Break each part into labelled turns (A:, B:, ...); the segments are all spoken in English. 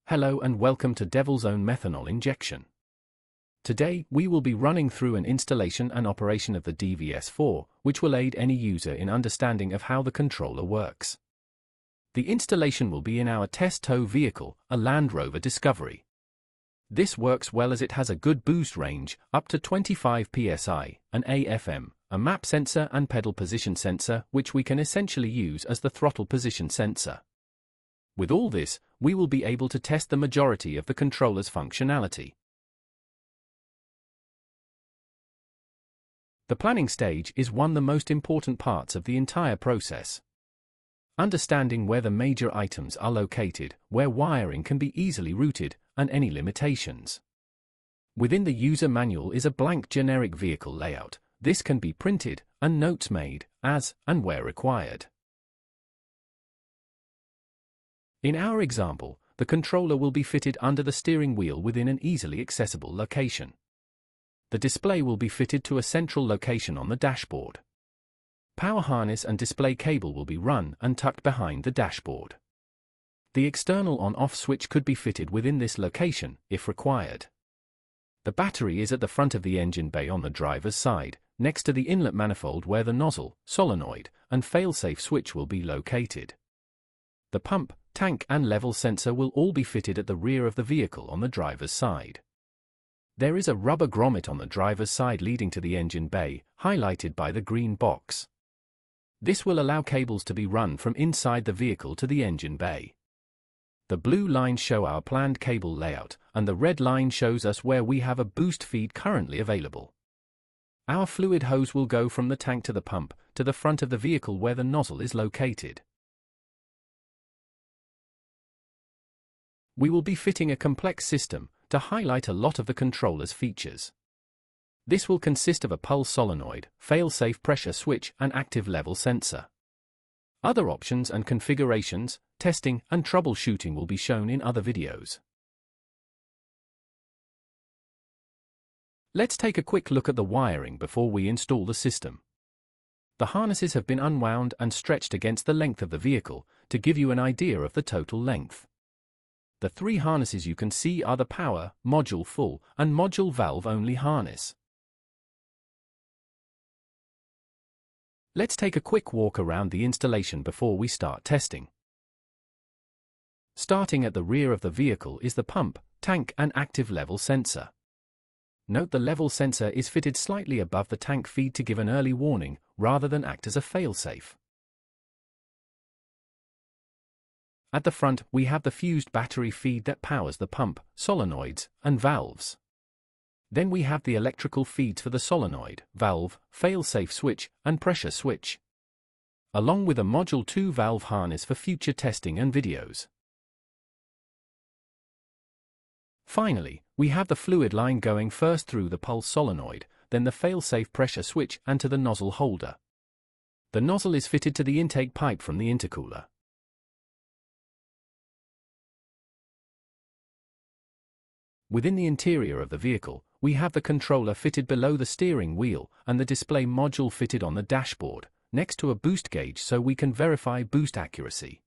A: Hello and welcome to DevilsOwn methanol injection. Today, we will be running through an installation and operation of the DVS4, which will aid any user in understanding of how the controller works. The installation will be in our test tow vehicle, a Land Rover Discovery. This works well as it has a good boost range, up to 25 psi, an AFM, a map sensor and pedal position sensor, which we can essentially use as the throttle position sensor. With all this, we will be able to test the majority of the controller's functionality. The planning stage is one of the most important parts of the entire process. Understanding where the major items are located, where wiring can be easily routed, and any limitations. Within the user manual is a blank generic vehicle layout. This can be printed, and notes made, as and where required. In our example, the controller will be fitted under the steering wheel within an easily accessible location. The display will be fitted to a central location on the dashboard. Power harness and display cable will be run and tucked behind the dashboard. The external on-off switch could be fitted within this location, if required. The battery is at the front of the engine bay on the driver's side, next to the inlet manifold where the nozzle, solenoid, and failsafe switch will be located. The pump, tank and level sensor will all be fitted at the rear of the vehicle on the driver's side. There is a rubber grommet on the driver's side leading to the engine bay, highlighted by the green box. This will allow cables to be run from inside the vehicle to the engine bay. The blue lines show our planned cable layout, and the red line shows us where we have a boost feed currently available. Our fluid hose will go from the tank to the pump, to the front of the vehicle where the nozzle is located. We will be fitting a complex system to highlight a lot of the controller's features. This will consist of a pulse solenoid, failsafe pressure switch and active level sensor. Other options and configurations, testing and troubleshooting will be shown in other videos. Let's take a quick look at the wiring before we install the system. The harnesses have been unwound and stretched against the length of the vehicle to give you an idea of the total length. The three harnesses you can see are the power, module full, and module valve only harness. Let's take a quick walk around the installation before we start testing. Starting at the rear of the vehicle is the pump, tank and active level sensor. Note the level sensor is fitted slightly above the tank feed to give an early warning, rather than act as a failsafe. At the front, we have the fused battery feed that powers the pump, solenoids, and valves. Then we have the electrical feeds for the solenoid, valve, failsafe switch, and pressure switch, along with a Module 2 valve harness for future testing and videos. Finally, we have the fluid line going first through the pulse solenoid, then the failsafe pressure switch and to the nozzle holder. The nozzle is fitted to the intake pipe from the intercooler. Within the interior of the vehicle, we have the controller fitted below the steering wheel and the display module fitted on the dashboard, next to a boost gauge so we can verify boost accuracy.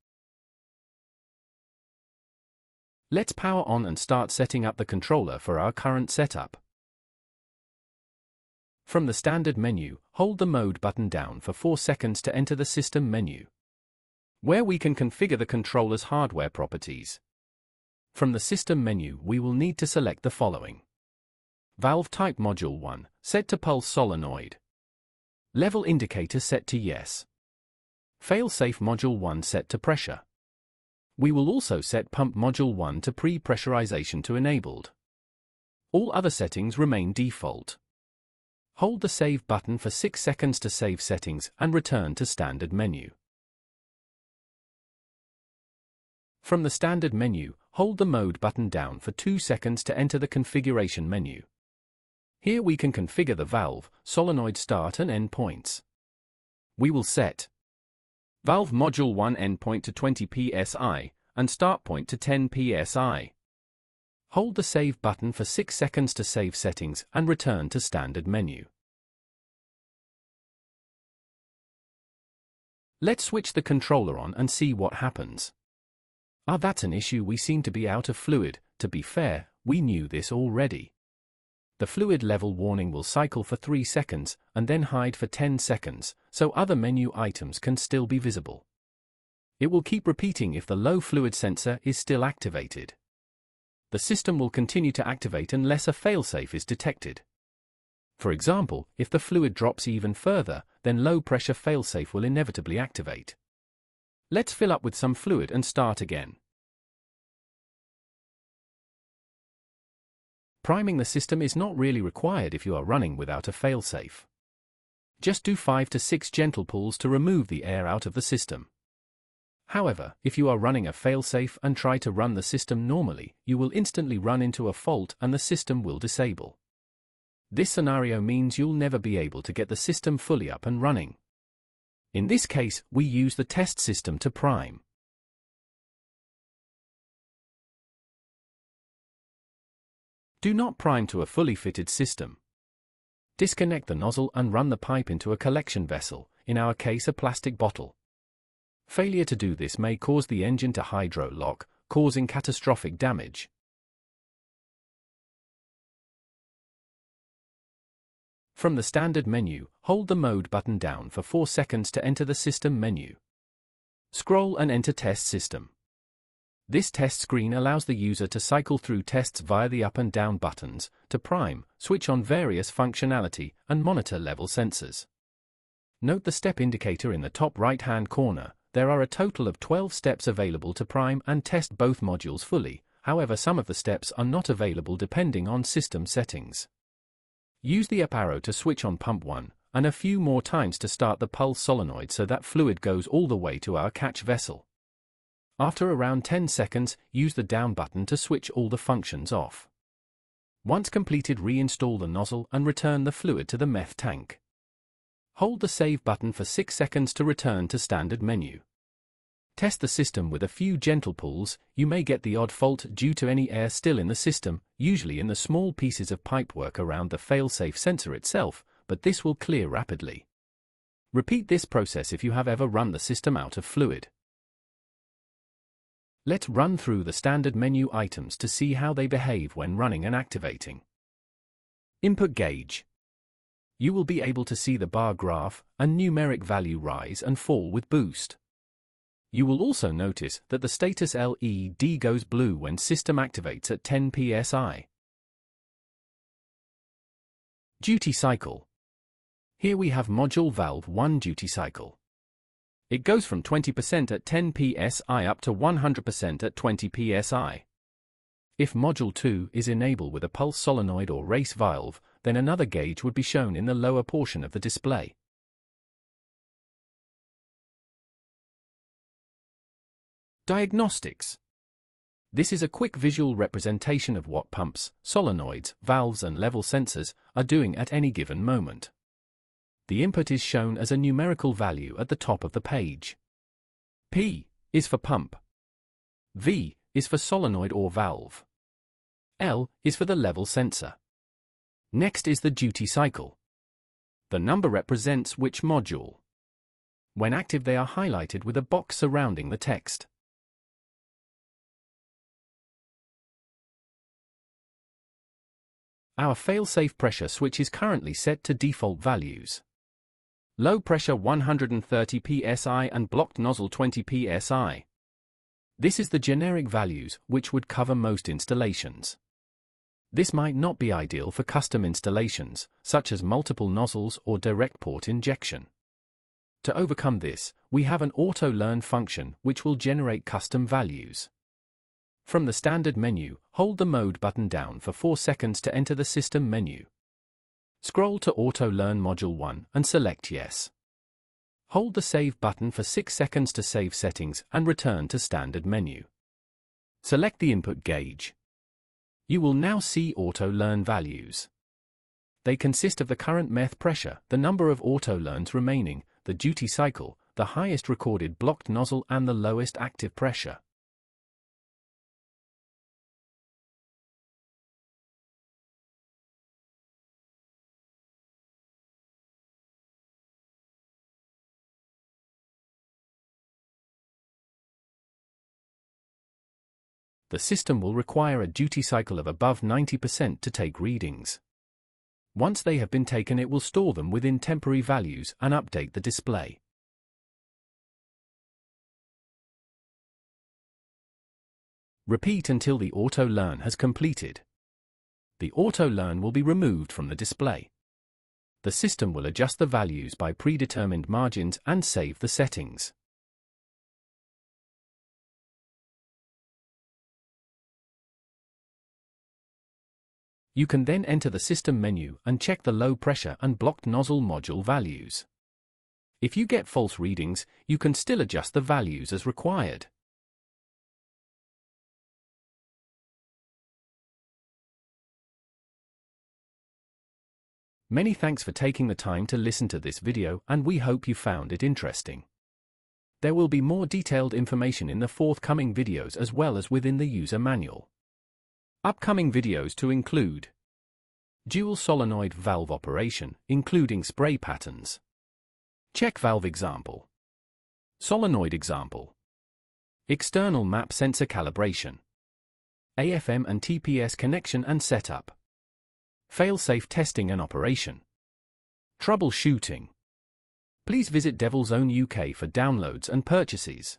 A: Let's power on and start setting up the controller for our current setup. From the standard menu, hold the mode button down for 4 seconds to enter the system menu, where we can configure the controller's hardware properties. From the system menu, we will need to select the following. Valve type module 1, set to pulse solenoid. Level indicator set to yes. Failsafe module 1 set to pressure. We will also set pump module 1 to pre-pressurization to enabled. All other settings remain default. Hold the save button for 6 seconds to save settings and return to standard menu. From the standard menu, hold the mode button down for 2 seconds to enter the configuration menu. Here we can configure the valve, solenoid start and end points. We will set valve module 1 endpoint to 20 psi and start point to 10 psi. Hold the save button for 6 seconds to save settings and return to standard menu. Let's switch the controller on and see what happens. That's an issue. We seem to be out of fluid. To be fair, we knew this already. The fluid level warning will cycle for 3 seconds and then hide for 10 seconds, so other menu items can still be visible. It will keep repeating if the low fluid sensor is still activated. The system will continue to activate unless a failsafe is detected. For example, if the fluid drops even further, then low pressure failsafe will inevitably activate. Let's fill up with some fluid and start again. Priming the system is not really required if you are running without a failsafe. Just do 5 to 6 gentle pulls to remove the air out of the system. However, if you are running a failsafe and try to run the system normally, you will instantly run into a fault and the system will disable. This scenario means you'll never be able to get the system fully up and running. In this case, we use the test system to prime. Do not prime to a fully fitted system. Disconnect the nozzle and run the pipe into a collection vessel, in our case a plastic bottle. Failure to do this may cause the engine to hydro-lock, causing catastrophic damage. From the standard menu, hold the mode button down for 4 seconds to enter the system menu. Scroll and enter test system. This test screen allows the user to cycle through tests via the up and down buttons, to prime, switch on various functionality, and monitor level sensors. Note the step indicator in the top right-hand corner. There are a total of 12 steps available to prime and test both modules fully, however some of the steps are not available depending on system settings. Use the up arrow to switch on pump 1, and a few more times to start the pulse solenoid so that fluid goes all the way to our catch vessel. After around 10 seconds, use the down button to switch all the functions off. Once completed, reinstall the nozzle and return the fluid to the meth tank. Hold the save button for 6 seconds to return to standard menu. Test the system with a few gentle pulls. You may get the odd fault due to any air still in the system, usually in the small pieces of pipework around the failsafe sensor itself, but this will clear rapidly. Repeat this process if you have ever run the system out of fluid. Let's run through the standard menu items to see how they behave when running and activating. Input gauge. You will be able to see the bar graph and numeric value rise and fall with boost. You will also notice that the status LED goes blue when system activates at 10 psi. Duty cycle. Here we have module valve 1 duty cycle. It goes from 20% at 10 psi up to 100% at 20 psi. If module 2 is enabled with a pulse solenoid or race valve, then another gauge would be shown in the lower portion of the display. Diagnostics. This is a quick visual representation of what pumps, solenoids, valves and level sensors are doing at any given moment. The input is shown as a numerical value at the top of the page. P is for pump. V is for solenoid or valve. L is for the level sensor. Next is the duty cycle. The number represents which module. When active, they are highlighted with a box surrounding the text. Our failsafe pressure switch is currently set to default values. Low pressure 130 psi and blocked nozzle 20 psi. This is the generic values which would cover most installations. This might not be ideal for custom installations, such as multiple nozzles or direct port injection. To overcome this, we have an auto-learn function which will generate custom values. From the standard menu, hold the mode button down for 4 seconds to enter the system menu. Scroll to Auto-Learn Module 1 and select Yes. Hold the Save button for 6 seconds to save settings and return to standard menu. Select the input gauge. You will now see auto-learn values. They consist of the current meth pressure, the number of auto-learns remaining, the duty cycle, the highest recorded blocked nozzle and the lowest active pressure. The system will require a duty cycle of above 90% to take readings. Once they have been taken, it will store them within temporary values and update the display. Repeat until the auto learn has completed. The auto learn will be removed from the display. The system will adjust the values by predetermined margins and save the settings. You can then enter the system menu and check the low pressure and blocked nozzle module values. If you get false readings, you can still adjust the values as required. Many thanks for taking the time to listen to this video, and we hope you found it interesting. There will be more detailed information in the forthcoming videos as well as within the user manual. Upcoming videos to include dual solenoid valve operation, including spray patterns, check valve example, solenoid example, external map sensor calibration, AFM and TPS connection and setup, failsafe testing and operation, troubleshooting. Please visit DevilsOwn UK for downloads and purchases.